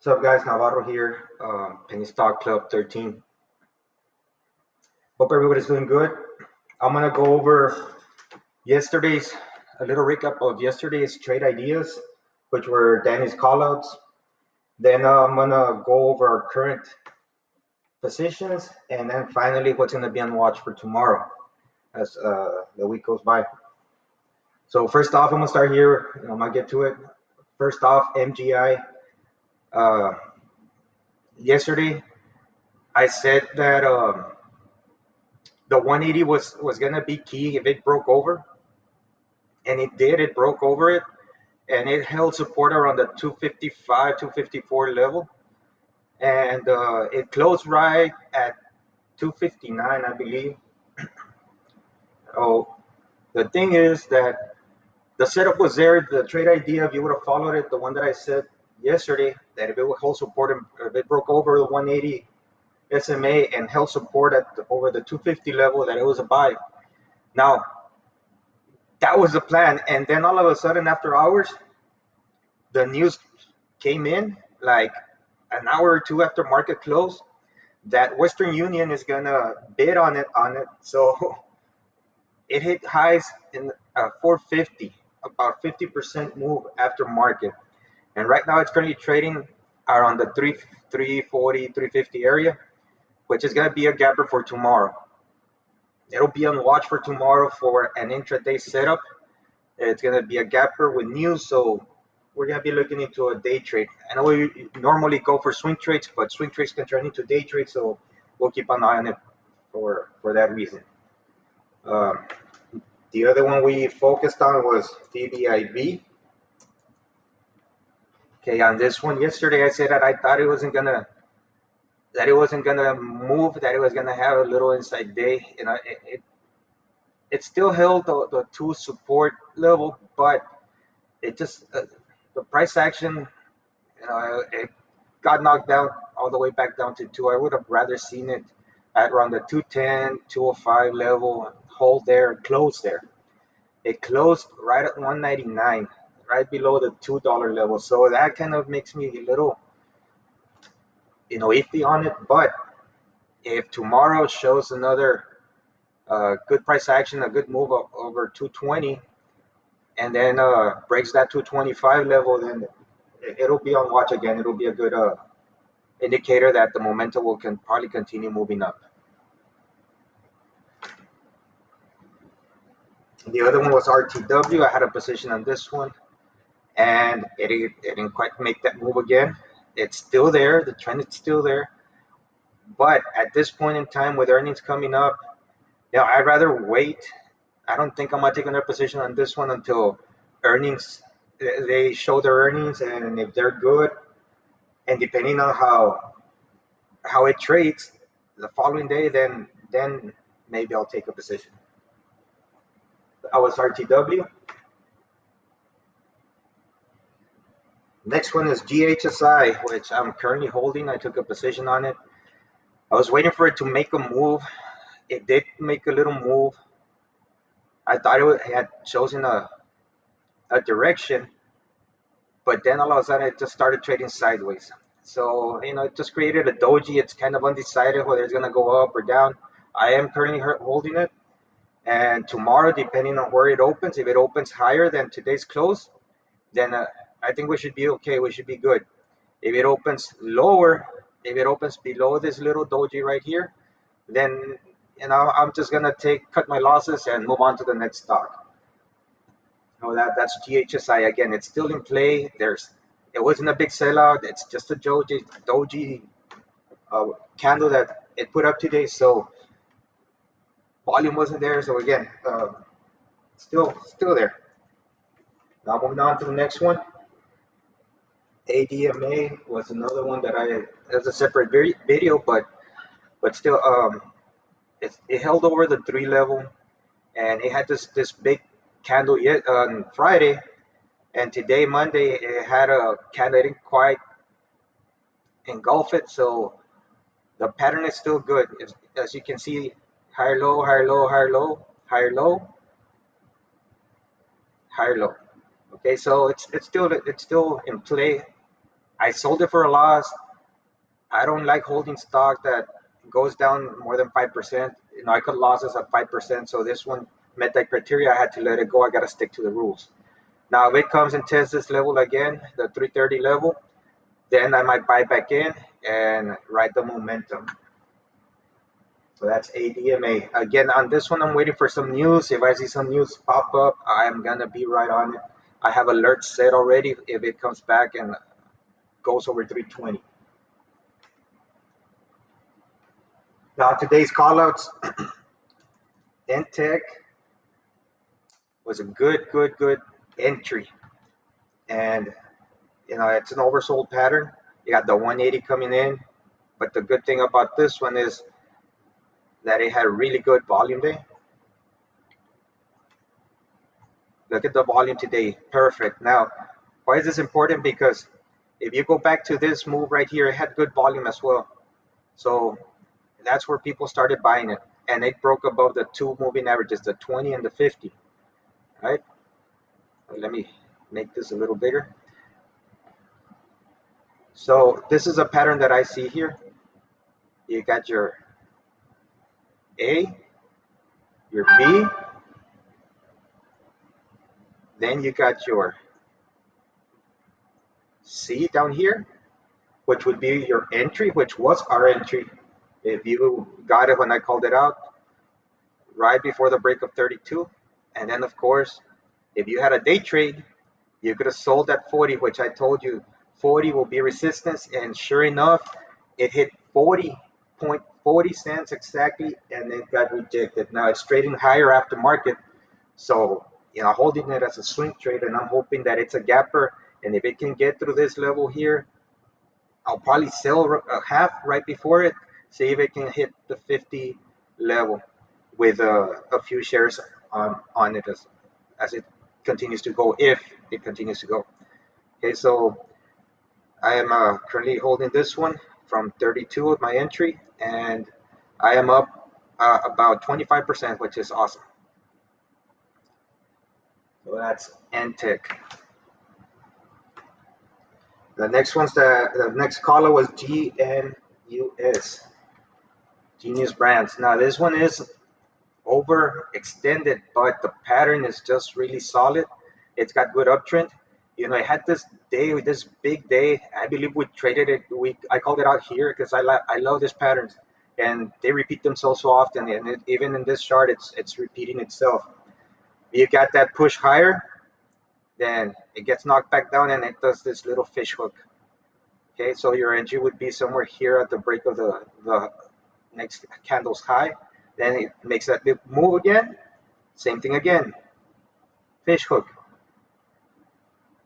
What's up, guys? Navarro here, Penny Stock Club 13. Hope everybody's doing good. I'm gonna go over yesterday's, a little recap of yesterday's trade ideas, which were Danny's callouts. Then I'm gonna go over our current positions, and then finally what's gonna be on watch for tomorrow as the week goes by. So first off, I'm gonna start here. I'm gonna get to it. First off, MGI. Uh, Yesterday, I said that. The 180 was gonna be key if it broke over, and it did. It broke over it, and it held support around the 255, 254 level, and it closed right at 259, I believe. Oh, the thing is that the setup was there. The trade idea, if you would have followed it, the one that I said yesterday, that if it would hold support, and if it broke over the 180 SMA and held support at over the 250 level, that it was a buy. Now, that was the plan. And then all of a sudden, after hours, the news came in like an hour or two after market close that Western Union is gonna bid on it. So it hit highs in 450, about 50% move after market. And right now it's currently trading around the 340, 350 area, which is gonna be a gapper for tomorrow. It'll be on watch for tomorrow for an intraday setup. It's gonna be a gapper with news, so we're gonna be looking into a day trade. I know we normally go for swing trades, but swing trades can turn into day trades, so we'll keep an eye on it for that reason. Um, the other one we focused on was DBIB. Okay, on this one yesterday, I said that I thought it wasn't gonna move, that it was gonna have a little inside day. It still held the two support level, but it just the price action, it got knocked down all the way back down to 2. I would have rather seen it at around the 210, 205 level, hold there, close there. It closed right at 199, right below the $2 level. So that kind of makes me a little, iffy on it. But if tomorrow shows another good price action, a good move up over 220, and then breaks that 225 level, then it'll be on watch again. It'll be a good indicator that the momentum will probably continue moving up. The other one was RTW. I had a position on this one, and it didn't quite make that move again. It's still there. The trend is still there. But at this point in time, with earnings coming up, I'd rather wait. I don't think I'm going to take another position on this one until earnings, they show their earnings, and if they're good, and depending on how it trades the following day, then maybe I'll take a position. I was RTW. Next one is GHSI, which I'm currently holding. I took a position on it. I was waiting for it to make a move. It did make a little move. I thought it had chosen a direction, but then all of a sudden it just started trading sideways. So, it just created a doji. It's kind of undecided whether it's going to go up or down. I am currently holding it. And tomorrow, depending on where it opens, if it opens higher than today's close, then I think we should be okay. We should be good. If it opens lower, if it opens below this little doji right here, then I'm just gonna cut my losses and move on to the next stock. That's GHSI again. It's still in play. It wasn't a big sellout. It's just a doji candle that it put up today. So volume wasn't there. So again, still there. Now moving on to the next one. ADMA was another one that it's a separate video, but still, it held over the 3 level, and it had this big candle yet on Friday, and today Monday it had a candle that didn't quite engulf it. So the pattern is still good. As you can see, higher low, higher low, higher low, higher low, higher low. Okay, so it's still in play. I sold it for a loss. I don't like holding stock that goes down more than 5%. You know, I cut losses at 5%. So this one met that criteria. I had to let it go. I got to stick to the rules. Now, if it comes and tests this level again, the 330 level, then I might buy back in and ride the momentum. So that's ADMA. Again, on this one, I'm waiting for some news. If I see some news pop up, I'm going to be right on it. I have alerts set already if it comes back and goes over 320. Now, today's callouts, NTEC was a good entry. And, you know, it's an oversold pattern. You got the 180 coming in. But the good thing about this one is that it had a really good volume day. Look at the volume today, perfect. Now, why is this important? Because if you go back to this move right here, it had good volume as well. So that's where people started buying it. And it broke above the two moving averages, the 20 and the 50, right? Let me make this a little bigger. So this is a pattern that I see here. You got your A, your B, then you got your C down here, which would be your entry, which was our entry. If you got it when I called it out, right before the break of 32. And then, of course, if you had a day trade, you could have sold at 40, which I told you 40 will be resistance. And sure enough, it hit 40.40 cents exactly, and it got rejected. Now it's trading higher after market. So, you know, holding it as a swing trade, and I'm hoping that it's a gapper. And if it can get through this level here, I'll probably sell a half right before it, see if it can hit the 50 level with a few shares on it as it continues to go, if it continues to go. Okay, so I am currently holding this one from 32 with my entry, and I am up about 25%, which is awesome. So that's NTEC. The next the next caller was GNUS, Genius Brands. Now this one is overextended, but the pattern is just really solid. It's got good uptrend. You know, it had this day, this big day. I believe we traded it. I called it out here because I love these patterns, and they repeat themselves so often. And even in this chart, it's repeating itself. You got that push higher, then it gets knocked back down, and it does this little fish hook. Okay, so your entry would be somewhere here at the break of the next candle's high. Then it makes that big move again. Same thing again. Fish hook.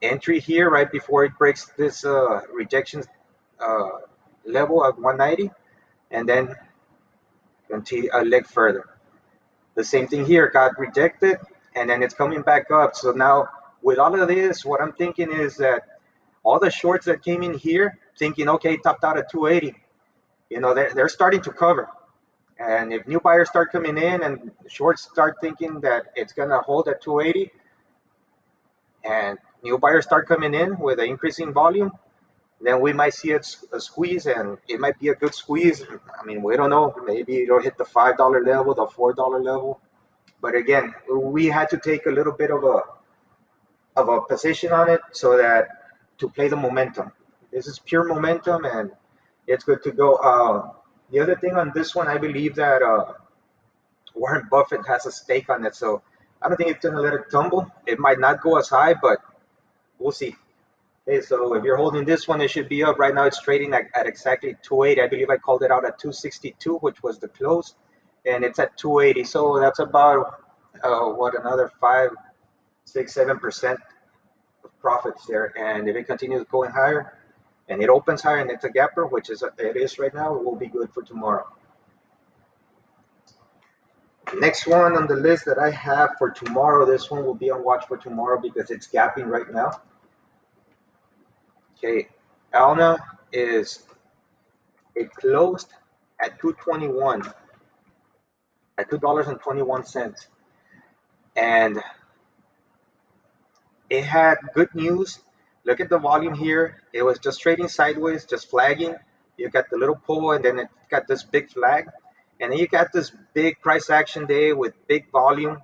Entry here right before it breaks this rejection uh, level at 190, and then continue a leg further. The same thing here, got rejected, and then it's coming back up. So now with all of this, what I'm thinking is that all the shorts that came in here, thinking, okay, topped out at 280, you know, they're starting to cover. And if new buyers start coming in and shorts start thinking that it's going to hold at 280, and new buyers start coming in with an increasing volume, then we might see it a squeeze, and it might be a good squeeze. I mean, we don't know. Maybe it'll hit the $5 level, the $4 level. But again, we had to take a little bit of a position on it so that to play the momentum. This is pure momentum, and it's good to go. The other thing on this one, I believe that Warren Buffett has a stake on it, so I don't think it's going to let it tumble. It might not go as high, but we'll see. Okay, so if you're holding this one, it should be up. Right now, it's trading at exactly 280. I believe I called it out at 262, which was the close, and it's at 280. So that's about what, another 5, 6, 7% of profits there. And if it continues going higher, and it opens higher, and it's a gapper, which is it is right now, it will be good for tomorrow. Next one on the list that I have for tomorrow, this one will be on watch for tomorrow because it's gapping right now. Okay, ALNA it closed at 221, at $2.21, and it had good news, Look at the volume here. It was just trading sideways, just flagging. You got the little pull, and then it got this big flag. And then you got this big price action day with big volume.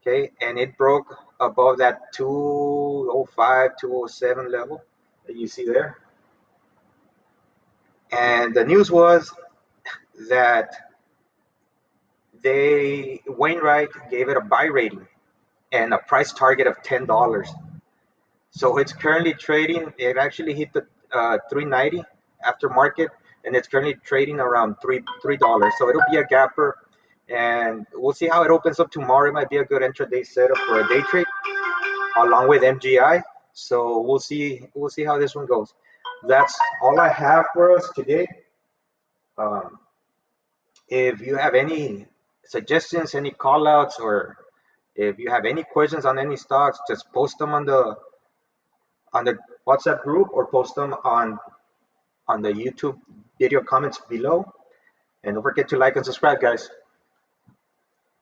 Okay, and it broke above that 205, 207 level that you see there. And the news was that Wainwright gave it a buy rating and a price target of $10. So it's currently trading. It actually hit the 390 after market, and it's currently trading around $3. So it'll be a gapper, and we'll see how it opens up tomorrow. It might be a good intraday setup for a day trade, along with MGI. So we'll see how this one goes. That's all I have for us today. Um, if you have any suggestions, any call outs, or if you have any questions on any stocks, just post them on the WhatsApp group or post them on the YouTube video comments below. And don't forget to like and subscribe, guys.